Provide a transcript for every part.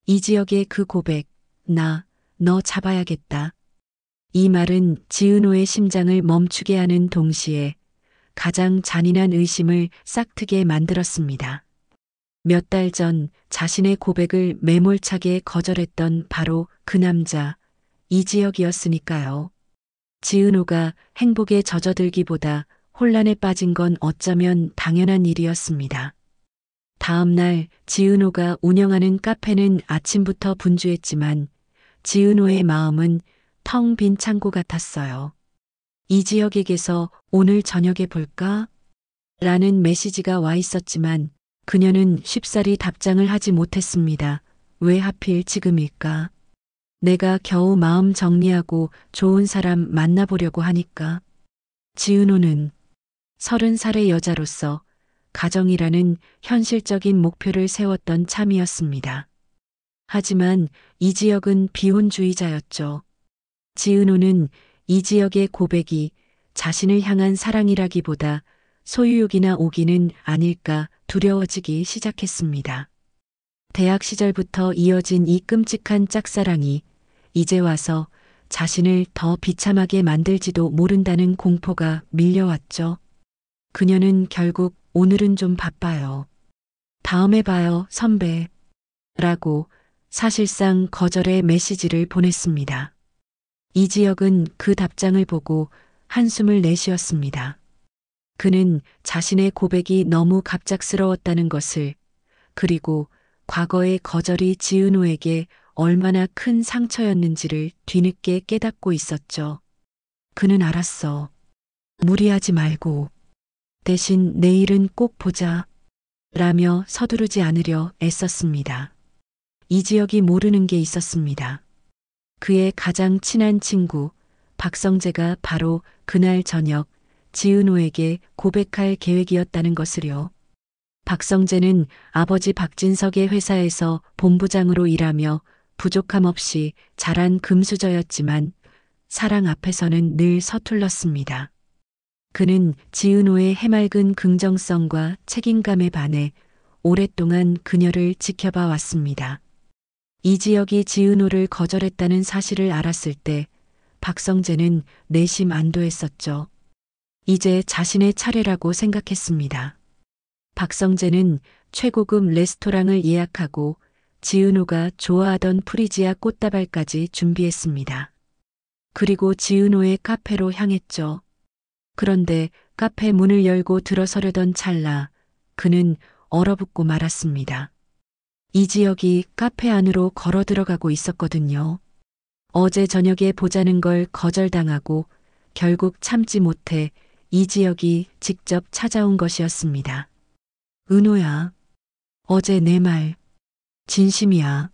이지혁의 그 고백, 너 잡아야겠다. 이 말은 지은호의 심장을 멈추게 하는 동시에 가장 잔인한 의심을 싹트게 만들었습니다. 몇 달 전 자신의 고백을 매몰차게 거절했던 바로 그 남자, 이지혁이었으니까요. 지은호가 행복에 젖어들기보다 혼란에 빠진 건 어쩌면 당연한 일이었습니다. 다음 날 지은호가 운영하는 카페는 아침부터 분주했지만 지은호의 마음은 텅 빈 창고 같았어요. 이지혁에게서 오늘 저녁에 볼까? 라는 메시지가 와 있었지만 그녀는 쉽사리 답장을 하지 못했습니다. 왜 하필 지금일까? 내가 겨우 마음 정리하고 좋은 사람 만나보려고 하니까. 지은호는 30살의 여자로서 가정이라는 현실적인 목표를 세웠던 참이었습니다. 하지만 이지혁은 비혼주의자였죠. 지은호는 이지혁의 고백이 자신을 향한 사랑이라기보다 소유욕이나 오기는 아닐까 두려워지기 시작했습니다. 대학 시절부터 이어진 이 끔찍한 짝사랑이 이제 와서 자신을 더 비참하게 만들지도 모른다는 공포가 밀려왔죠. 그녀는 결국 오늘은 좀 바빠요. 다음에 봐요, 선배. 라고 사실상 거절의 메시지를 보냈습니다. 이지혁은 그 답장을 보고 한숨을 내쉬었습니다. 그는 자신의 고백이 너무 갑작스러웠다는 것을, 그리고 과거의 거절이 지은호에게 얼마나 큰 상처였는지를 뒤늦게 깨닫고 있었죠. 그는 알았어. 무리하지 말고 대신 내일은 꼭 보자 라며 서두르지 않으려 애썼습니다. 이지혁이 모르는 게 있었습니다. 그의 가장 친한 친구 박성재가 바로 그날 저녁 지은호에게 고백할 계획이었다는 것을요. 박성재는 아버지 박진석의 회사에서 본부장으로 일하며 부족함 없이 자란 금수저였지만 사랑 앞에서는 늘 서툴렀습니다. 그는 지은호의 해맑은 긍정성과 책임감에 반해 오랫동안 그녀를 지켜봐 왔습니다. 이지혁이 지은호를 거절했다는 사실을 알았을 때 박성재는 내심 안도했었죠. 이제 자신의 차례라고 생각했습니다. 박성재는 최고급 레스토랑을 예약하고 지은호가 좋아하던 프리지아 꽃다발까지 준비했습니다. 그리고 지은호의 카페로 향했죠. 그런데 카페 문을 열고 들어서려던 찰나 그는 얼어붙고 말았습니다. 이지혁이 카페 안으로 걸어 들어가고 있었거든요. 어제 저녁에 보자는 걸 거절당하고 결국 참지 못해 이지혁이 직접 찾아온 것이었습니다. 은호야, 어제 내 말 진심이야.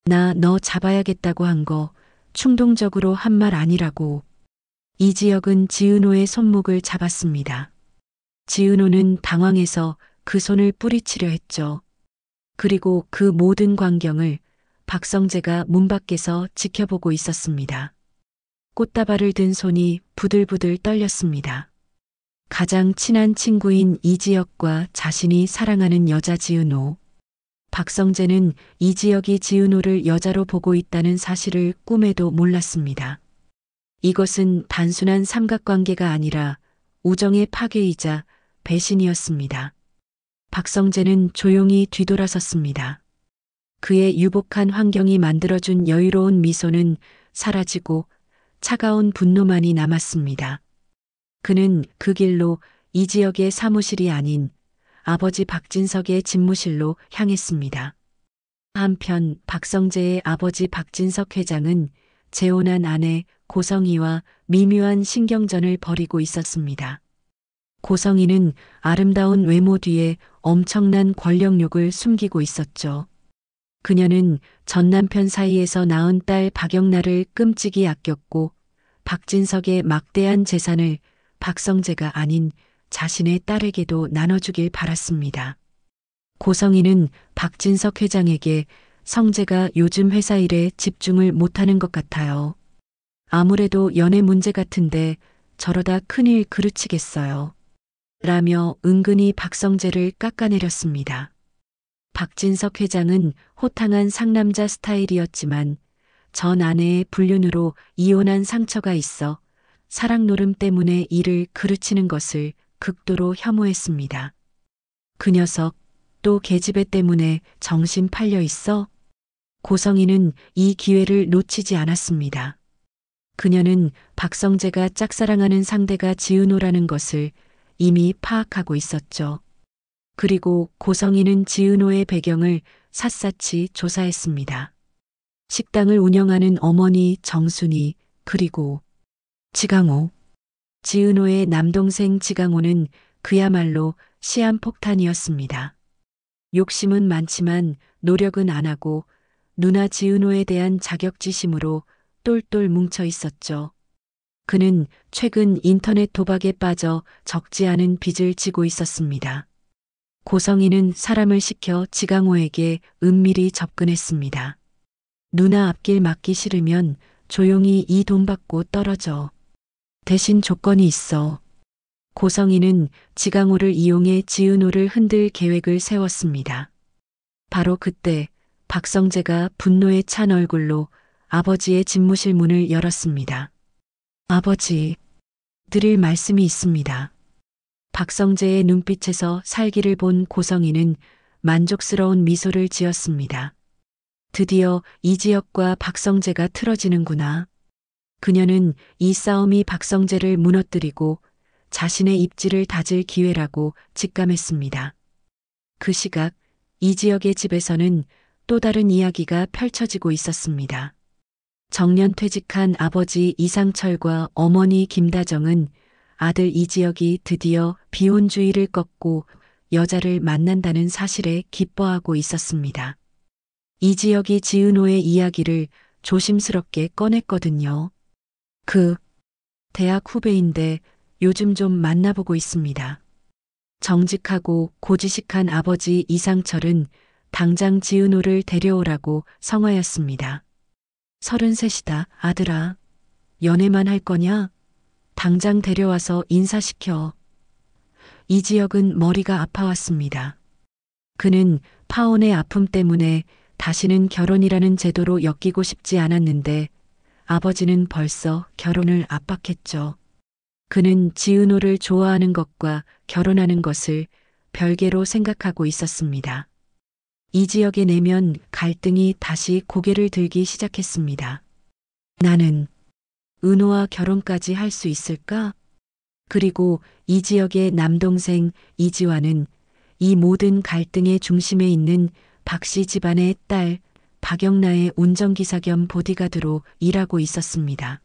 나 너 잡아야겠다고 한 거 충동적으로 한 말 아니라고. 이지혁은 지은호의 손목을 잡았습니다. 지은호는 당황해서 그 손을 뿌리치려 했죠. 그리고 그 모든 광경을 박성재가 문 밖에서 지켜보고 있었습니다. 꽃다발을 든 손이 부들부들 떨렸습니다. 가장 친한 친구인 이지혁과 자신이 사랑하는 여자 지은호. 박성재는 이지혁이 지은호를 여자로 보고 있다는 사실을 꿈에도 몰랐습니다. 이것은 단순한 삼각관계가 아니라 우정의 파괴이자 배신이었습니다. 박성재는 조용히 뒤돌아섰습니다. 그의 유복한 환경이 만들어준 여유로운 미소는 사라지고 차가운 분노만이 남았습니다. 그는 그 길로 이지혁의 사무실이 아닌 아버지 박진석의 집무실로 향했습니다. 한편 박성재의 아버지 박진석 회장은 재혼한 아내 고성희와 미묘한 신경전을 벌이고 있었습니다. 고성희는 아름다운 외모 뒤에 엄청난 권력욕을 숨기고 있었죠. 그녀는 전 남편 사이에서 낳은 딸 박영란을 끔찍이 아꼈고 박진석의 막대한 재산을 박성재가 아닌 자신의 딸에게도 나눠주길 바랐습니다. 고성희는 박진석 회장에게 성재가 요즘 회사 일에 집중을 못하는 것 같아요. 아무래도 연애 문제 같은데 저러다 큰일 그르치겠어요. 라며 은근히 박성재를 깎아내렸습니다. 박진석 회장은 호탕한 상남자 스타일이었지만 전 아내의 불륜으로 이혼한 상처가 있어 사랑 노름 때문에 일을 그르치는 것을 극도로 혐오했습니다. 그 녀석 또 계집애 때문에 정신 팔려 있어? 고성희는 이 기회를 놓치지 않았습니다. 그녀는 박성재가 짝사랑하는 상대가 지은호라는 것을 이미 파악하고 있었죠. 그리고 고성희는 지은호의 배경을 샅샅이 조사했습니다. 식당을 운영하는 어머니 정순이, 그리고 지강호. 지은호의 남동생 지강호는 그야말로 시한폭탄이었습니다. 욕심은 많지만 노력은 안 하고 누나 지은호에 대한 자격지심으로 똘똘 뭉쳐 있었죠. 그는 최근 인터넷 도박에 빠져 적지 않은 빚을 지고 있었습니다. 고성희는 사람을 시켜 지강호에게 은밀히 접근했습니다. 누나 앞길 막기 싫으면 조용히 이 돈 받고 떨어져. 대신 조건이 있어. 고성희는 지강호를 이용해 지은호를 흔들 계획을 세웠습니다. 바로 그때 박성재가 분노에 찬 얼굴로 아버지의 집무실 문을 열었습니다. 아버지, 드릴 말씀이 있습니다. 박성재의 눈빛에서 살기를 본 고성희는 만족스러운 미소를 지었습니다. 드디어 이지혁과 박성재가 틀어지는구나. 그녀는 이 싸움이 박성재를 무너뜨리고 자신의 입지를 다질 기회라고 직감했습니다. 그 시각 이지혁의 집에서는 또 다른 이야기가 펼쳐지고 있었습니다. 정년 퇴직한 아버지 이상철과 어머니 김다정은 아들 이지혁이 드디어 비혼주의를 꺾고 여자를 만난다는 사실에 기뻐하고 있었습니다. 이지혁이 지은호의 이야기를 조심스럽게 꺼냈거든요. 대학 후배인데 요즘 좀 만나보고 있습니다. 정직하고 고지식한 아버지 이상철은 당장 지은호를 데려오라고 성화였습니다. 33이다, 아들아. 연애만 할 거냐? 당장 데려와서 인사시켜. 이지혁은 머리가 아파왔습니다. 그는 파혼의 아픔 때문에 다시는 결혼이라는 제도로 엮이고 싶지 않았는데 아버지는 벌써 결혼을 압박했죠. 그는 지은호를 좋아하는 것과 결혼하는 것을 별개로 생각하고 있었습니다. 이지혁의 내면 갈등이 다시 고개를 들기 시작했습니다. 나는 은호와 결혼까지 할 수 있을까? 그리고 이지혁의 남동생 이지환은 이 모든 갈등의 중심에 있는 박씨 집안의 딸 박영나의 운전기사 겸 보디가드로 일하고 있었습니다.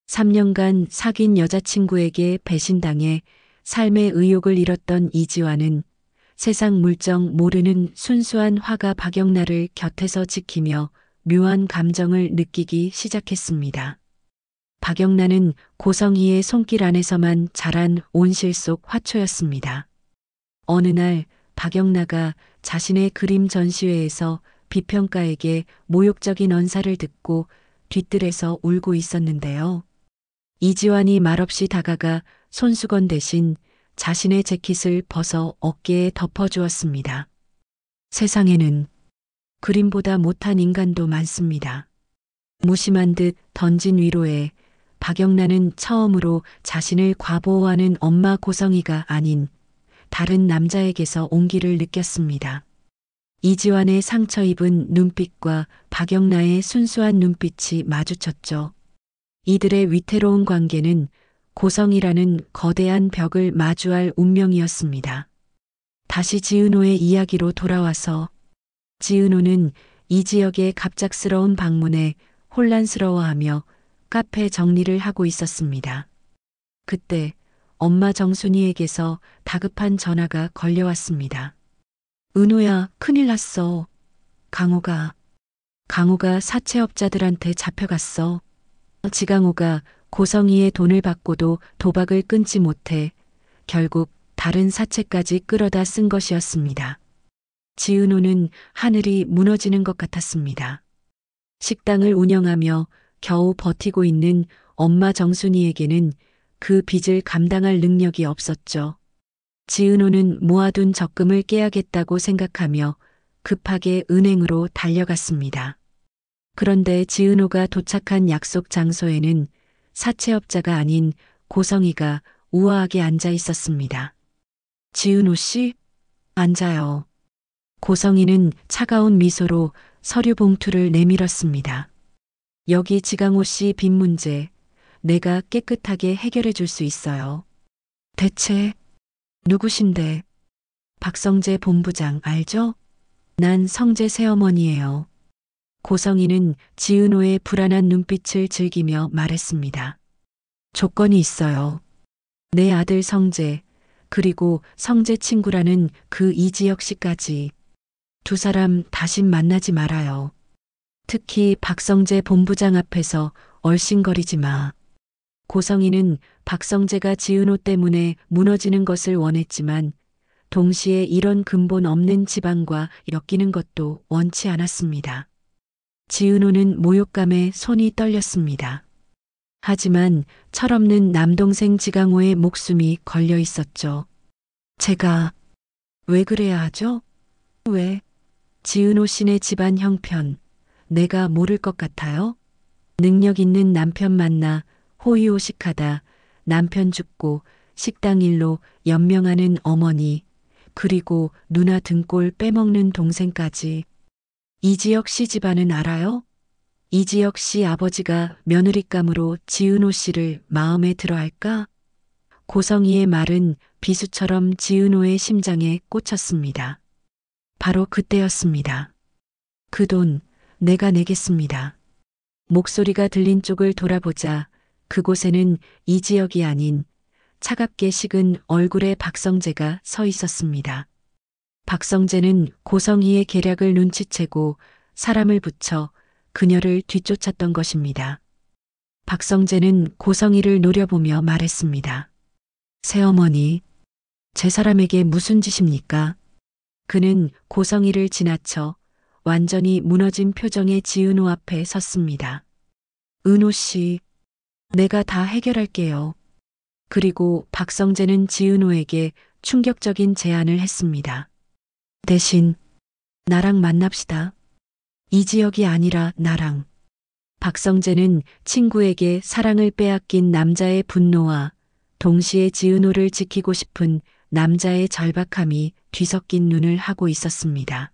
3년간 사귄 여자친구에게 배신당해 삶의 의욕을 잃었던 이지환은 세상 물정 모르는 순수한 화가 박영나를 곁에서 지키며 묘한 감정을 느끼기 시작했습니다. 박영나는 고성희의 손길 안에서만 자란 온실 속 화초였습니다. 어느 날 박영나가 자신의 그림 전시회에서 비평가에게 모욕적인 언사를 듣고 뒤뜰에서 울고 있었는데요. 이지환이 말없이 다가가 손수건 대신 자신의 재킷을 벗어 어깨에 덮어주었습니다. 세상에는 그림보다 못한 인간도 많습니다. 무심한 듯 던진 위로에 박영란은 처음으로 자신을 과보호하는 엄마 고성희가 아닌 다른 남자에게서 온기를 느꼈습니다. 이지환의 상처 입은 눈빛과 박영란의 순수한 눈빛이 마주쳤죠. 이들의 위태로운 관계는 고성이라는 거대한 벽을 마주할 운명이었습니다. 다시 지은호의 이야기로 돌아와서 지은호는 이지혁의 갑작스러운 방문에 혼란스러워하며 카페 정리를 하고 있었습니다. 그때 엄마 정순이에게서 다급한 전화가 걸려왔습니다. 은호야, 큰일 났어. 강호가 사채업자들한테 잡혀갔어. 지강호가 고성희의 돈을 받고도 도박을 끊지 못해 결국 다른 사채까지 끌어다 쓴 것이었습니다. 지은호는 하늘이 무너지는 것 같았습니다. 식당을 운영하며 겨우 버티고 있는 엄마 정순이에게는 그 빚을 감당할 능력이 없었죠. 지은호는 모아둔 적금을 깨야겠다고 생각하며 급하게 은행으로 달려갔습니다. 그런데 지은호가 도착한 약속 장소에는 사채업자가 아닌 고성이가 우아하게 앉아 있었습니다. 지은호 씨? 앉아요. 고성이는 차가운 미소로 서류 봉투를 내밀었습니다. 여기 지강호 씨 빚 문제 내가 깨끗하게 해결해 줄 수 있어요. 대체 누구신데? 박성재 본부장 알죠? 난 성재 새어머니예요. 고성이는 지은호의 불안한 눈빛을 즐기며 말했습니다. 조건이 있어요. 내 아들 성재, 그리고 성재 친구라는 그 이지혁 씨까지. 두 사람 다신 만나지 말아요. 특히 박성재 본부장 앞에서 얼씬거리지 마. 고성이는 박성재가 지은호 때문에 무너지는 것을 원했지만 동시에 이런 근본 없는 지방과 엮이는 것도 원치 않았습니다. 지은호는 모욕감에 손이 떨렸습니다. 하지만 철없는 남동생 지강호의 목숨이 걸려 있었죠. 제가 왜 그래야 하죠? 왜? 지은호 씨네 집안 형편, 내가 모를 것 같아요? 능력 있는 남편 만나 호의호식하다 남편 죽고 식당 일로 연명하는 어머니, 그리고 누나 등골 빼먹는 동생까지. 이지혁 씨 집안은 알아요? 이지혁 씨 아버지가 며느리감으로 지은호 씨를 마음에 들어 할까? 고성이의 말은 비수처럼 지은호의 심장에 꽂혔습니다. 바로 그때였습니다. 그 돈 내가 내겠습니다. 목소리가 들린 쪽을 돌아보자 그곳에는 이지혁이 아닌 차갑게 식은 얼굴의 박성재가 서 있었습니다. 박성재는 고성이의 계략을 눈치채고 사람을 붙여 그녀를 뒤쫓았던 것입니다. 박성재는 고성이를 노려보며 말했습니다. 새어머니, 제 사람에게 무슨 짓입니까? 그는 고성이를 지나쳐 완전히 무너진 표정의 지은호 앞에 섰습니다. 은호 씨, 내가 다 해결할게요. 그리고 박성재는 지은호에게 충격적인 제안을 했습니다. 대신 나랑 만납시다. 이지혁이 아니라 나랑. 박성재는 친구에게 사랑을 빼앗긴 남자의 분노와 동시에 지은호를 지키고 싶은 남자의 절박함이 뒤섞인 눈을 하고 있었습니다.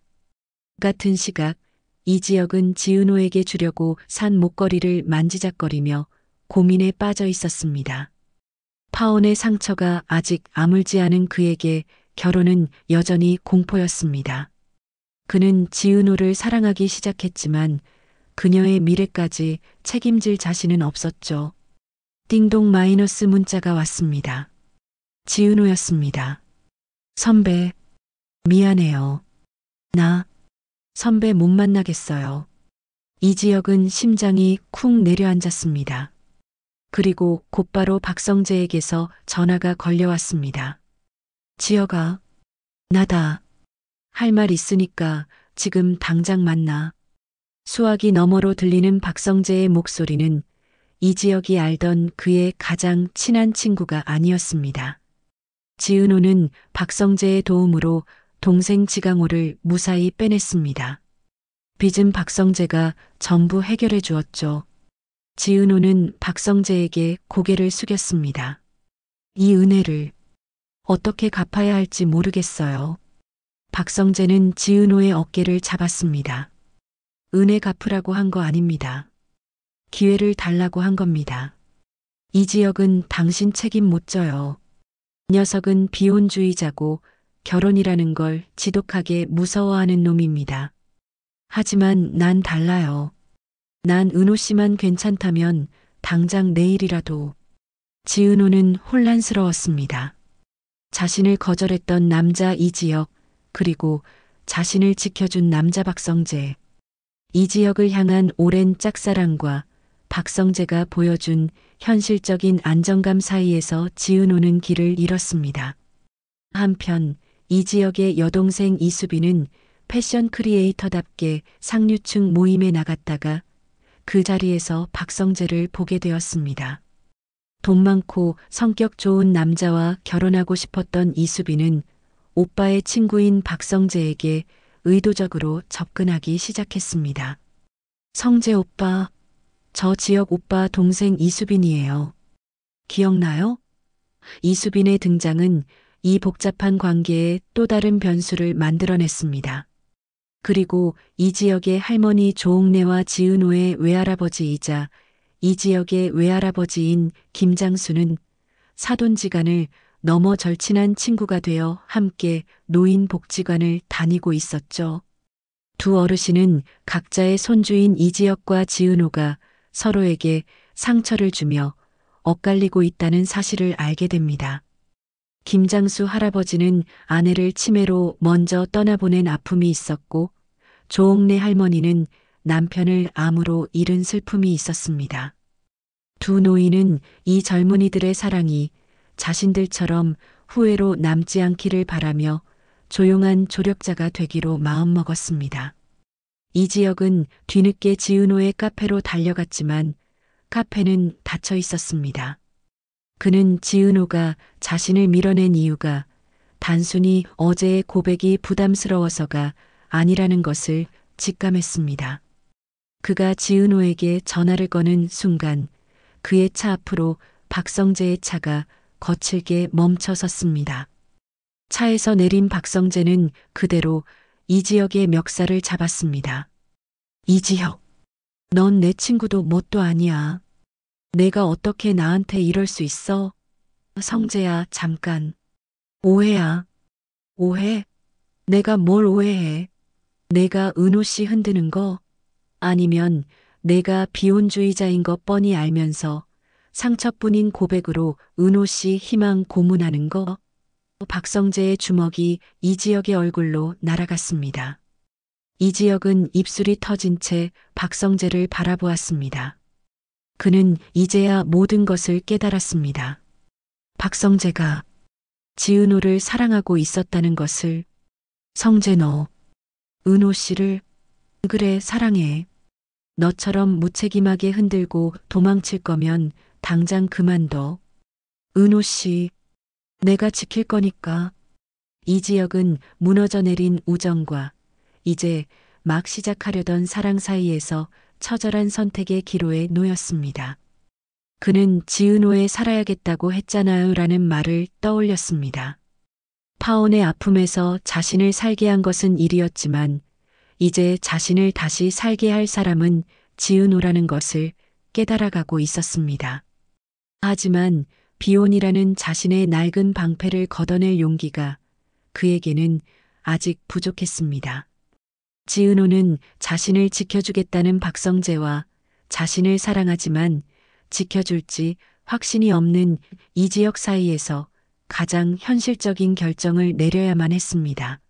같은 시각 이지혁은 지은호에게 주려고 산 목걸이를 만지작거리며 고민에 빠져 있었습니다. 파혼의 상처가 아직 아물지 않은 그에게 결혼은 여전히 공포였습니다. 그는 지은호를 사랑하기 시작했지만 그녀의 미래까지 책임질 자신은 없었죠. 띵동 마이너스 문자가 왔습니다. 지은호였습니다. 선배, 미안해요. 나 선배 못 만나겠어요. 이지혁은 심장이 쿵 내려앉았습니다. 그리고 곧바로 박성재에게서 전화가 걸려왔습니다. 지혁아, 나다. 할 말 있으니까 지금 당장 만나. 수화기 너머로 들리는 박성재의 목소리는 이지혁이 알던 그의 가장 친한 친구가 아니었습니다. 지은호는 박성재의 도움으로 동생 지강호를 무사히 빼냈습니다. 빚은 박성재가 전부 해결해 주었죠. 지은호는 박성재에게 고개를 숙였습니다. 이 은혜를 어떻게 갚아야 할지 모르겠어요. 박성재는 지은호의 어깨를 잡았습니다. 은혜 갚으라고 한 거 아닙니다. 기회를 달라고 한 겁니다. 이지혁은 당신 책임 못 져요. 녀석은 비혼주의자고 결혼이라는 걸 지독하게 무서워하는 놈입니다. 하지만 난 달라요. 난 은호 씨만 괜찮다면 당장 내일이라도. 지은호는 혼란스러웠습니다. 자신을 거절했던 남자 이지혁, 그리고 자신을 지켜준 남자 박성재. 이지혁을 향한 오랜 짝사랑과 박성재가 보여준 현실적인 안정감 사이에서 지은호는 길을 잃었습니다. 한편 이지혁의 여동생 이수빈은 패션 크리에이터답게 상류층 모임에 나갔다가 그 자리에서 박성재를 보게 되었습니다. 돈 많고 성격 좋은 남자와 결혼하고 싶었던 이수빈은 오빠의 친구인 박성재에게 의도적으로 접근하기 시작했습니다. 성재 오빠, 저 지역 오빠 동생 이수빈이에요. 기억나요? 이수빈의 등장은 이 복잡한 관계에 또 다른 변수를 만들어냈습니다. 그리고 이 지역의 할머니 조옥래와 지은호의 외할아버지이자 이 지역의 외할아버지인 김장수는 사돈지간을 넘어 절친한 친구가 되어 함께 노인복지관을 다니고 있었죠. 두 어르신은 각자의 손주인 이지역과 지은호가 서로에게 상처를 주며 엇갈리고 있다는 사실을 알게 됩니다. 김장수 할아버지는 아내를 치매로 먼저 떠나보낸 아픔이 있었고 조옥래 할머니는 남편을 암으로 잃은 슬픔이 있었습니다. 두 노인은 이 젊은이들의 사랑이 자신들처럼 후회로 남지 않기를 바라며 조용한 조력자가 되기로 마음먹었습니다. 이 지역은 뒤늦게 지은호의 카페로 달려갔지만 카페는 닫혀 있었습니다. 그는 지은호가 자신을 밀어낸 이유가 단순히 어제의 고백이 부담스러워서가 아니라는 것을 직감했습니다. 그가 지은호에게 전화를 거는 순간 그의 차 앞으로 박성재의 차가 거칠게 멈춰 섰습니다. 차에서 내린 박성재는 그대로 이지역의 멱살을 잡았습니다. 이지역, 넌 내 친구도 뭣도 아니야. 내가 어떻게 나한테 이럴 수 있어? 성재야, 잠깐. 오해야. 오해? 내가 뭘 오해해? 내가 은호 씨 흔드는 거? 아니면 내가 비혼주의자인 거 뻔히 알면서 상처뿐인 고백으로 은호 씨 희망 고문하는 거? 박성재의 주먹이 이지역의 얼굴로 날아갔습니다. 이지역은 입술이 터진 채 박성재를 바라보았습니다. 그는 이제야 모든 것을 깨달았습니다. 박성재가 지은호를 사랑하고 있었다는 것을. 성재, 너 은호 씨를 그래 사랑해. 너처럼 무책임하게 흔들고 도망칠 거면 당장 그만둬. 은호 씨, 내가 지킬 거니까. 이지역은 무너져 내린 우정과 이제 막 시작하려던 사랑 사이에서 처절한 선택의 기로에 놓였습니다. 그는 지은호에 살아야겠다고 했잖아요 라는 말을 떠올렸습니다. 파혼의 아픔에서 자신을 살게 한 것은 일이었지만 이제 자신을 다시 살게 할 사람은 지은호라는 것을 깨달아가고 있었습니다. 하지만 비혼이라는 자신의 낡은 방패를 걷어낼 용기가 그에게는 아직 부족했습니다. 지은호는 자신을 지켜주겠다는 박성재와 자신을 사랑하지만 지켜줄지 확신이 없는 이지역 사이에서 가장 현실적인 결정을 내려야만 했습니다.